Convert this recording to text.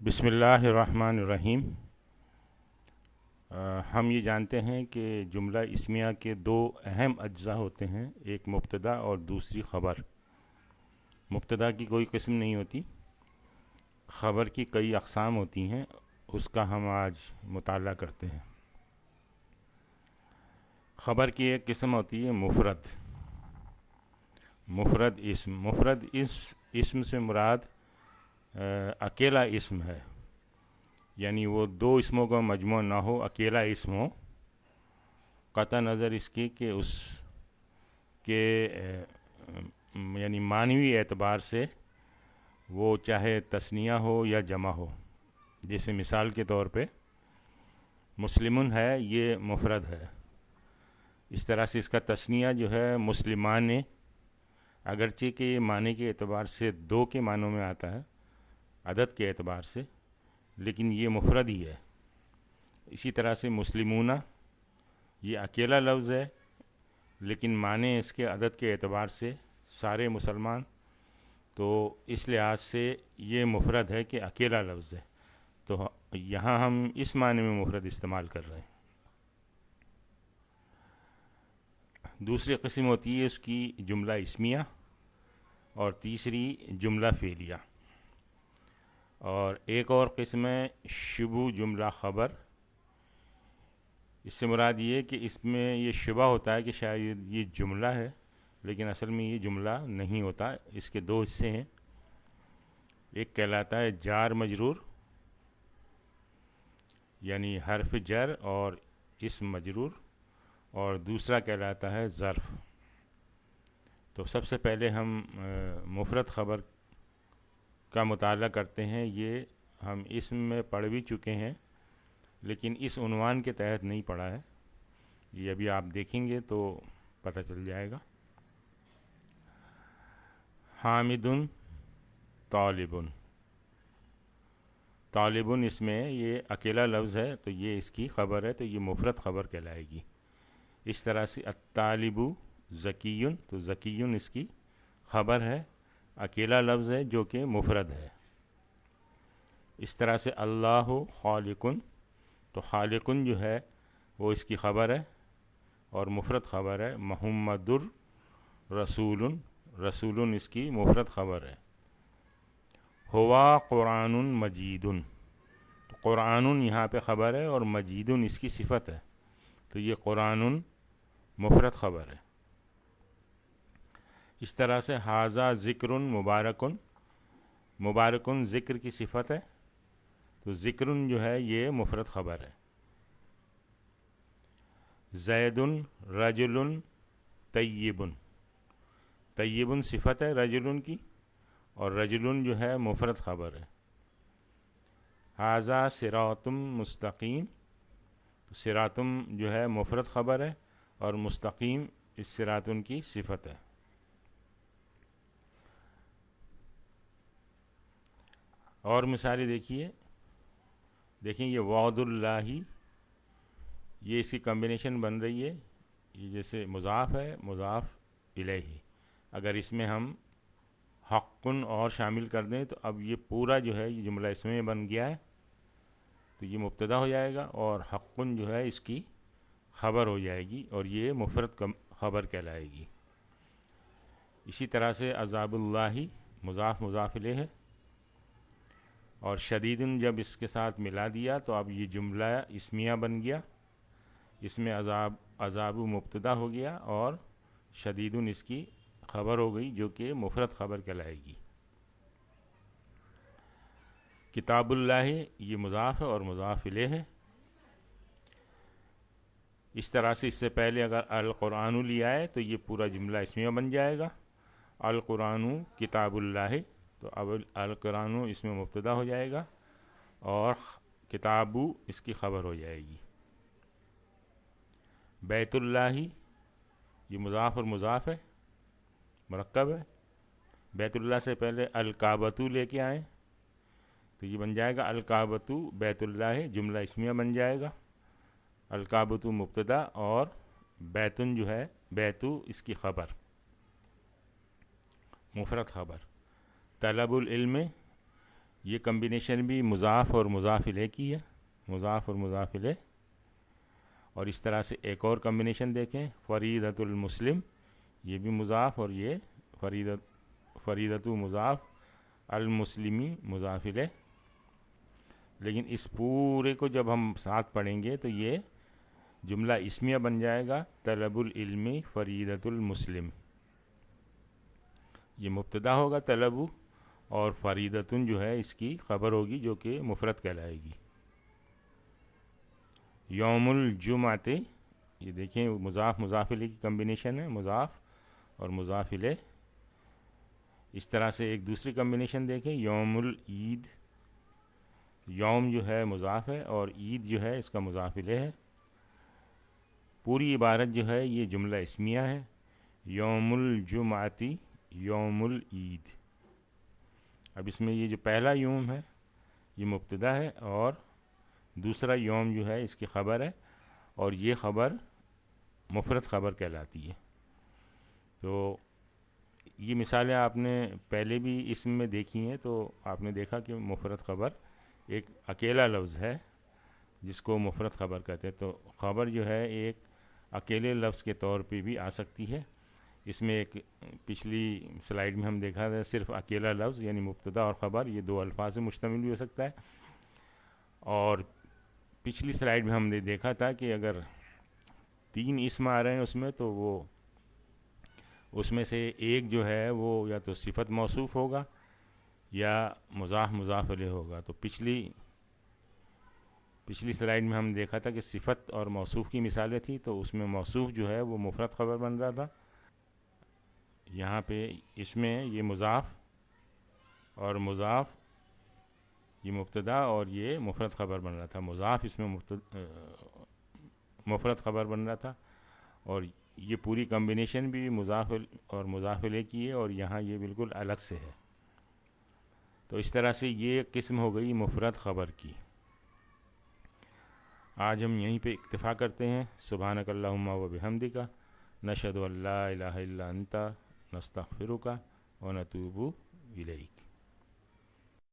بسم اللہ الرحمن الرحیم۔ ہم یہ جانتے ہیں کہ جملہ اسمیہ کے دو اہم اجزاء ہوتے ہیں، ایک مبتدا اور دوسری خبر۔ مبتدا کی کوئی قسم نہیں ہوتی، خبر کی کئی اقسام ہوتی ہیں، اس کا ہم آج مطالعہ کرتے ہیں۔ خبر کی ایک قسم ہوتی ہے مفرد اسم۔ مفرد اسم سے مراد اکیلا اسم ہے، یعنی وہ دو اسموں کا مجموعہ نہ ہو، اکیلا اسم ہو، قطع نظر اس کی کہ اس کے یعنی معنوی اعتبار سے وہ چاہے تثنیہ ہو یا جمع ہو۔ جیسے مثال کے طور پہ مسلمن ہے، یہ مفرد ہے، اس طرح سے اس کا تثنیہ جو ہے مسلمان، اگرچہ کہ یہ معنی کے اعتبار سے دو کے معنوں میں آتا ہے عدد کے اعتبار سے، لیکن یہ مفرد ہی ہے۔ اسی طرح سے مسلمون یہ اکیلا لفظ ہے، لیکن معنی اس کے عدد کے اعتبار سے سارے مسلمان، تو اس لحاظ سے یہ مفرد ہے کہ اکیلا لفظ ہے، تو یہاں ہم اس معنی میں مفرد استعمال کر رہے ہیں۔ دوسری قسم ہوتی ہے اس کی جملہ اسمیہ، اور تیسری جملہ فعلیہ، اور ایک اور قسم ہے شبہ جملہ خبر۔ اس سے مراد یہ کہ اس میں یہ شبہ ہوتا ہے کہ شاید یہ جملہ ہے، لیکن اصل میں یہ جملہ نہیں ہوتا۔ اس کے دو حصے ہیں، ایک کہلاتا ہے جار مجرور، یعنی حرف جر اور اسم مجرور، اور دوسرا کہلاتا ہے ظرف۔ تو سب سے پہلے ہم مفرد خبر کا مطالعہ کرتے ہیں۔ یہ ہم اسم میں پڑھ بھی چکے ہیں، لیکن اس عنوان کے تحت نہیں پڑھا ہے، یہ ابھی آپ دیکھیں گے تو پتہ چل جائے گا۔ حامد طالب، طالب اس میں یہ اکیلا لفظ ہے، تو یہ اس کی خبر ہے، تو یہ مفرد خبر کہلائے گی۔ اس طرح سے الطالب ذکی، تو ذکی اس کی خبر ہے، اکیلا لفظ ہے جو کہ مفرد ہے۔ اس طرح سے اللہ خالق، تو خالق جو ہے وہ اس کی خبر ہے اور مفرد خبر ہے۔ محمد الرسول، رسول اس کی مفرد خبر ہے۔ ہوا قرآن مجید، تو قرآن یہاں پہ خبر ہے اور مجید اس کی صفت ہے، تو یہ قرآن مفرد خبر ہے۔ اس طرح سے ھذا ذکر مبارکن، مبارکن ذکر کی صفت ہے، تو ذکر جو ہے یہ مفرد خبر ہے۔ زید رجل طیب، طیب صفت ہے رجل کی، اور رجل جو ہے مفرد خبر ہے۔ ھذا صراط مستقیم، صراطم جو ہے مفرد خبر ہے اور مستقیم اس صراطن کی صفت ہے۔ اور مثالیں دیکھیں یہ وعد اللہ، یہ اسی کمبینیشن بن رہی ہے، یہ جیسے مضاف ہے مضاف الیہ، اگر اس میں ہم حقن اور شامل کر دیں تو اب یہ پورا جو ہے یہ جملہ اس میں بن گیا ہے، تو یہ مبتدا ہو جائے گا اور حقن جو ہے اس کی خبر ہو جائے گی، اور یہ مفرد خبر کہلائے گی۔ اسی طرح سے عذاب اللہ مضاف مضاف الیہ ہے، اور شدید جب اس کے ساتھ ملا دیا تو اب یہ جملہ اسمیہ بن گیا، اس میں عذاب مبتدا ہو گیا اور شدید اس کی خبر ہو گئی جو کہ مفرد خبر کہلائے گی۔ کتاب اللہ یہ مضاف ہے اور مضاف الیہ ہے۔ اس طرح سے اس سے پہلے اگر القرآن لیا ہے تو یہ پورا جملہ اسمیہ بن جائے گا، القرآن کتاب اللہ، تو اب القرآن اس میں مبتدا ہو جائے گا اور کتاب اس کی خبر ہو جائے گی۔ بیت اللہ یہ مضاف اور مضاف ہے، مرکب ہے، بیت اللہ سے پہلے الکعبۃ لے کے آئیں تو یہ بن جائے گا الکعبۃ بیت اللہ، جملہ اسمیہ بن جائے گا، الکعبۃ مبتدا اور بیتن جو ہے بیت اس کی خبر، مفرد خبر۔ طلب العلم یہ کمبینیشن بھی مضاف اور مضاف الیہ کی ہے، مضاف اور مضاف الیہ. اور اس طرح سے ایک اور کمبینیشن دیکھیں، فریدۃ المسلم، یہ بھی مضاف اور یہ فریدۃ مضاف، المسلمی مضاف الیہ. لیکن اس پورے کو جب ہم ساتھ پڑھیں گے تو یہ جملہ اسمیہ بن جائے گا، طلب العلم فریدۃ المسلم. یہ مبتدا ہوگا طلب، اور فریدتن جو ہے اس کی خبر ہوگی جو کہ مفرد کہلائے گی. یوم الجمعۃ، یہ دیکھیں مضاف مضاف الیہ کی کمبینیشن ہے، مضاف اور مضاف الیہ. اس طرح سے ایک دوسری کمبینیشن دیکھیں، یوم العید، یوم جو ہے مضاف ہے اور عید جو ہے اس کا مضاف الیہ ہے. پوری عبارت جو ہے یہ جملہ اسمیہ ہے، یوم الجمعۃ یوم العید. اب اس میں یہ جو پہلا یوم ہے یہ مبتدا ہے اور دوسرا یوم جو ہے اس کی خبر ہے، اور یہ خبر مفرد خبر کہلاتی ہے. تو یہ مثالیں آپ نے پہلے بھی اسم میں دیکھی ہیں، تو آپ نے دیکھا کہ مفرد خبر ایک اکیلا لفظ ہے جس کو مفرد خبر کہتے ہیں. تو خبر جو ہے ایک اکیلے لفظ کے طور پہ بھی آ سکتی ہے. اس میں ایک پچھلی سلائیڈ میں ہم دیکھا تھا صرف اکیلا لفظ یعنی مبتدا اور خبر یہ دو الفاظ سے مشتمل بھی ہو سکتا ہے. اور پچھلی سلائیڈ میں ہم نے دیکھا تھا کہ اگر 3 اسم آ رہے ہیں اس میں، تو وہ اس میں سے ایک جو ہے وہ یا تو صفت موصوف ہوگا یا مضاف مضاف الیہ ہوگا. تو پچھلی سلائیڈ میں ہم دیکھا تھا کہ صفت اور موصوف کی مثالیں تھیں، تو اس میں موصوف جو ہے وہ مفرد خبر بن رہا تھا. یہاں پہ اس میں یہ مضاف اور مضاف یہ مبتدا اور یہ مفرد خبر بن رہا تھا. مضاف اس میں مفرد خبر بن رہا تھا، اور یہ پوری کمبینیشن بھی مضاف اور مضاف الیہ کی ہے، اور یہاں یہ بالکل الگ سے ہے. تو اس طرح سے یہ قسم ہو گئی مفرد خبر کی. آج ہم یہیں پہ اکتفا کرتے ہیں. سبحانک اللہم و بحمدک، نشہد ان لا الہ الا انت، نستغفرک و نتوب الیک.